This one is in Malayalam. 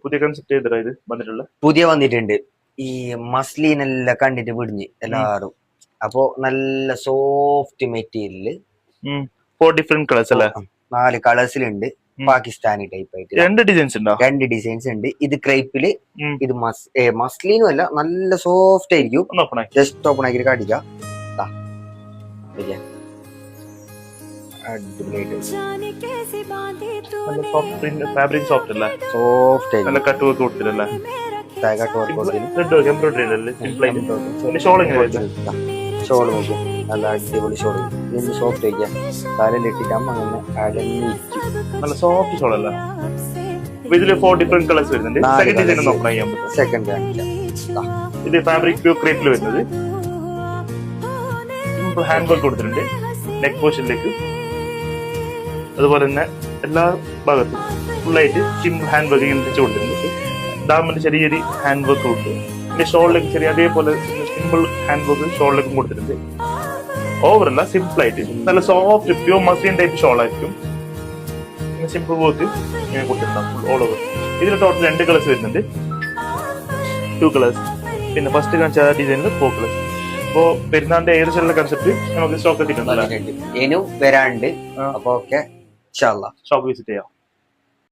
പുതിയ കൺസെപ്റ്റ് ചെയ്തോ ഇത് വന്നിട്ടുള്ള? പുതിയ വന്നിട്ടുണ്ട്. ഈ മസ്ലിനെല്ലാം കണ്ടിട്ട് പിടിഞ്ഞ് എല്ലാരും. അപ്പൊ നല്ല സോഫ്റ്റ് മെറ്റീരിയല്, 4 ഡിഫറെന്റ് കളേഴ്സ് അല്ലേ? 4 കളേഴ്സിലുണ്ട്. പാകിസ്ഥാനി ടൈപ്പ് ആയിട്ട് 2 ഡിസൈൻസ് ഉണ്ടോ? 2 ഡിസൈൻസ് ഉണ്ട്. ഇത് ക്രൈപ്പില്, ഇത് മസ്ലിനും അല്ല, നല്ല സോഫ്റ്റ് ആയിരിക്കും. ജസ്റ്റ് ഓപ്പൺ ആക്കി കാട്ടിക്കാം. ഫാബ്രിക് സോഫ്റ്റ് അല്ലേ? സോഫ്റ്റ് നല്ല കട്ട് വർക്ക് കൊടുത്തില്ലല്ലേ? ഷോള് നോക്കും, നല്ല അടിപൊളി ഷോള്. ഇതിന് സോഫ്റ്റ് ആയിരിക്കാം. കാലിലിട്ടിട്ടാകുമ്പോ അങ്ങനെ അടങ്ങിയിരിക്കും. നല്ല സോഫ്റ്റ് ഷോൾ അല്ല? ഇതില് 4 ഡിഫറെന്റ് കളേഴ്സ് വരുന്നുണ്ട്. സെക്കൻഡ് ഡിസൈൻ ഒന്ന് ഓപ്പൺ ചെയ്യാൻ പറ്റും? സെക്കൻഡ് കാണിക്കാം. ഇത് ഫാബ്രിക് പ്യൂർ ക്രേപ്പിൽ വരുന്നത്. സിമ്പിൾ ഹാൻഡ് വർക്ക് കൊടുത്തിട്ടുണ്ട് നെക്ക് പോർഷനിലേക്ക്. അതുപോലെ തന്നെ എല്ലാ ഭാഗത്തും ഫുള്ളായിട്ട് സിമ്പിൾ ഹാൻഡ് വർക്ക് ഇങ്ങനെ വെച്ച് കൊടുത്തിട്ടുണ്ട്. ഡാമിന്റെ ചെറിയ ചെറിയ ഹാൻഡ് വർക്ക് ഉണ്ട്. പിന്നെ ഷോളിലേക്ക് ചെറിയ അതേപോലെ സിമ്പിൾ ഹാൻഡ് വർക്ക് ഷോളിലേക്കും കൊടുത്തിട്ടുണ്ട്. ഓവറല്ല, സിമ്പിൾ ആയിട്ട് നല്ല soft pure muslin type shawl ആയിരിക്കും. സിമ്പിൾ വർക്ക് ഇങ്ങനെ കൊടുത്തിട്ടുണ്ടാവും ഫുൾ ഓൾ ഓവർ. ഇതിൽ ടോട്ടൽ 2 കളേഴ്സ് വരുന്നുണ്ട്, 2 കളേഴ്സ്. പിന്നെ ഫസ്റ്റ് കാണിച്ച ഡിസൈനിൽ 4 കളേഴ്സ്. അപ്പോ പെരുന്നാളിന്റെ ഏകദേശമുള്ള കൺസെപ്റ്റ് നമുക്ക് സ്റ്റോക്ക് എത്തിയിട്ടുണ്ട്. വരാണ്ട്. അപ്പൊ ഓക്കെ, ഷോപ്പ് വിസിറ്റ് ചെയ്യാം.